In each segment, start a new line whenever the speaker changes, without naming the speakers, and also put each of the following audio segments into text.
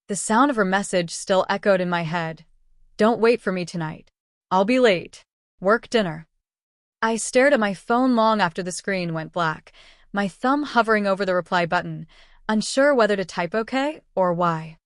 The sound of her message still echoed in my head. Don't wait for me tonight. I'll be late. Work dinner. I stared at my phone long after the screen went black, my thumb hovering over the reply button, unsure whether to type okay or why.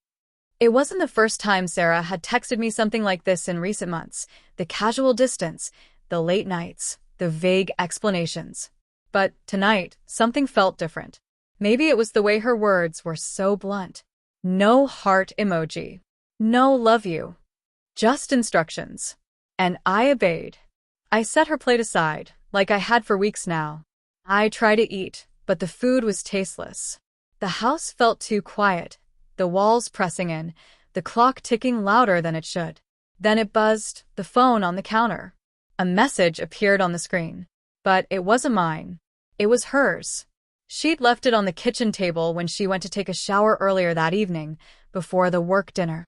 It wasn't the first time Sarah had texted me something like this in recent months. The casual distance, the late nights, the vague explanations. But tonight, something felt different. Maybe it was the way her words were so blunt. No heart emoji. No love you. Just instructions. And I obeyed. I set her plate aside, like I had for weeks now. I tried to eat, but the food was tasteless. The house felt too quiet, the walls pressing in, the clock ticking louder than it should. Then it buzzed, the phone on the counter. A message appeared on the screen. But it wasn't mine. It was hers. She'd left it on the kitchen table when she went to take a shower earlier that evening, before the work dinner.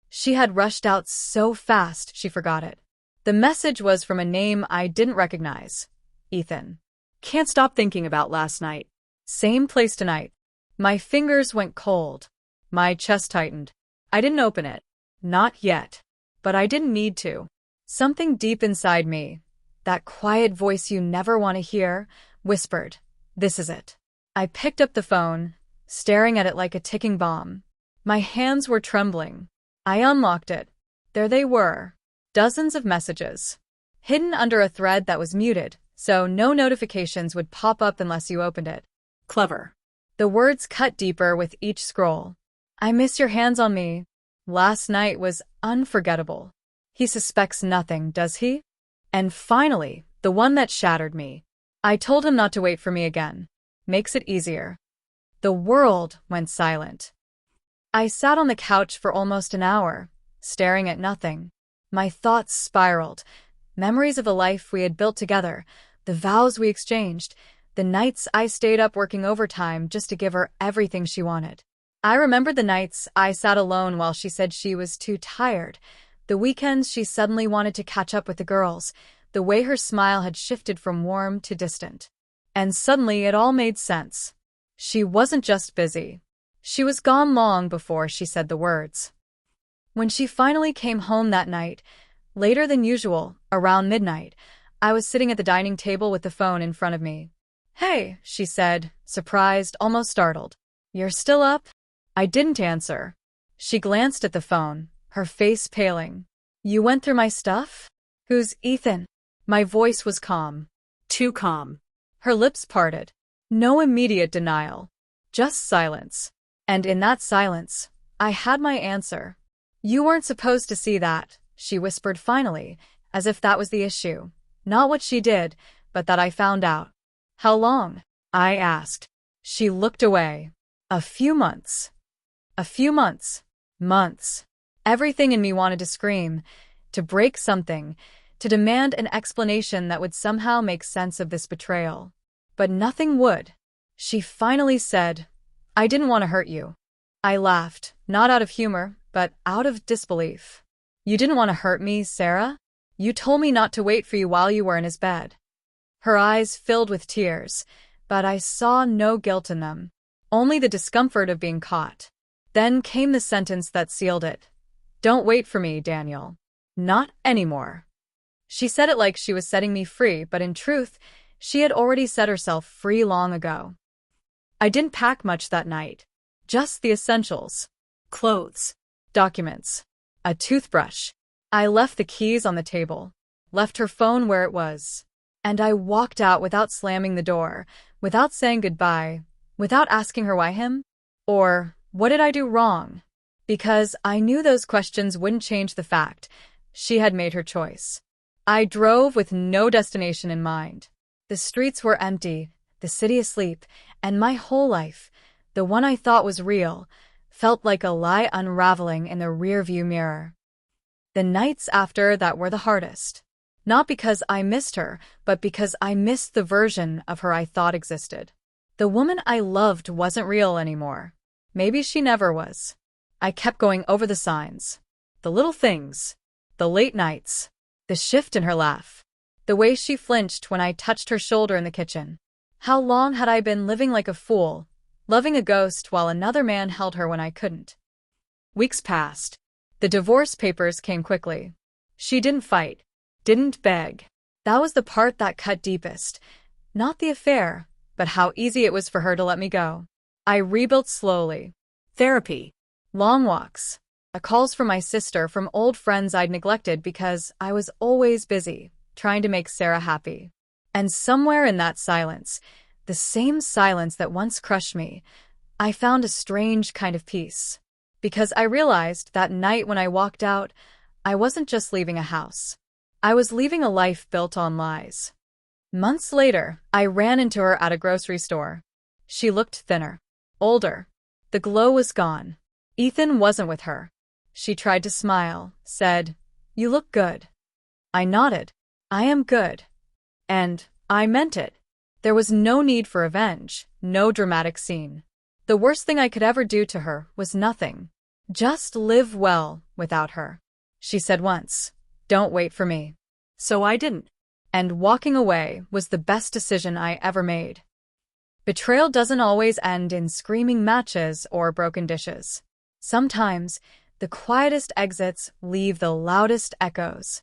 She had rushed out so fast she forgot it. The message was from a name I didn't recognize. Ethan. Can't stop thinking about last night. Same place tonight. My fingers went cold. My chest tightened. I didn't open it. Not yet. But I didn't need to. Something deep inside me, that quiet voice you never want to hear, whispered, "This is it." I picked up the phone, staring at it like a ticking bomb. My hands were trembling. I unlocked it. There they were. Dozens of messages. Hidden under a thread that was muted, so no notifications would pop up unless you opened it. Clever. The words cut deeper with each scroll. I miss your hands on me. Last night was unforgettable. He suspects nothing, does he? And finally, the one that shattered me. I told him not to wait for me again. Makes it easier. The world went silent. I sat on the couch for almost an hour, staring at nothing. My thoughts spiraled. Memories of a life we had built together, the vows we exchanged, the nights I stayed up working overtime just to give her everything she wanted. I remembered the nights I sat alone while she said she was too tired, the weekends she suddenly wanted to catch up with the girls, the way her smile had shifted from warm to distant. And suddenly it all made sense. She wasn't just busy. She was gone long before she said the words. When she finally came home that night, later than usual, around midnight, I was sitting at the dining table with the phone in front of me. "Hey," she said, surprised, almost startled. "You're still up?" I didn't answer. She glanced at the phone, her face paling. "You went through my stuff?" "Who's Ethan?" My voice was calm. Too calm. Her lips parted. No immediate denial. Just silence. And in that silence, I had my answer. "You weren't supposed to see that," she whispered finally, as if that was the issue. Not what she did, but that I found out. "How long?" I asked. She looked away. "A few months." A few months. Months. Everything in me wanted to scream, to break something, to demand an explanation that would somehow make sense of this betrayal. But nothing would. She finally said, "I didn't want to hurt you." I laughed, not out of humor, but out of disbelief. "You didn't want to hurt me, Sarah? You told me not to wait for you while you were in his bed." Her eyes filled with tears, but I saw no guilt in them, only the discomfort of being caught. Then came the sentence that sealed it. "Don't wait for me, Daniel. Not anymore." She said it like she was setting me free, but in truth, she had already set herself free long ago. I didn't pack much that night. Just the essentials. Clothes. Documents. A toothbrush. I left the keys on the table. Left her phone where it was. And I walked out without slamming the door, without saying goodbye, without asking her why him? Or, what did I do wrong? Because I knew those questions wouldn't change the fact. She had made her choice. I drove with no destination in mind. The streets were empty, the city asleep, and my whole life, the one I thought was real, felt like a lie unraveling in the rearview mirror. The nights after that were the hardest. Not because I missed her, but because I missed the version of her I thought existed. The woman I loved wasn't real anymore. Maybe she never was. I kept going over the signs. The little things. The late nights. The shift in her laugh. The way she flinched when I touched her shoulder in the kitchen. How long had I been living like a fool, loving a ghost while another man held her when I couldn't? Weeks passed. The divorce papers came quickly. She didn't fight, didn't beg. That was the part that cut deepest. Not the affair, but how easy it was for her to let me go. I rebuilt slowly. Therapy, long walks, calls from my sister, from old friends I'd neglected because I was always busy, trying to make Sarah happy. And somewhere in that silence, the same silence that once crushed me, I found a strange kind of peace. Because I realized that night when I walked out, I wasn't just leaving a house. I was leaving a life built on lies. Months later, I ran into her at a grocery store. She looked thinner, older. The glow was gone. Ethan wasn't with her. She tried to smile, said, "You look good." I nodded. "I am good." And I meant it. There was no need for revenge, no dramatic scene. The worst thing I could ever do to her was nothing. Just live well without her. She said once, "Don't wait for me." So I didn't. And walking away was the best decision I ever made. Betrayal doesn't always end in screaming matches or broken dishes. Sometimes, the quietest exits leave the loudest echoes.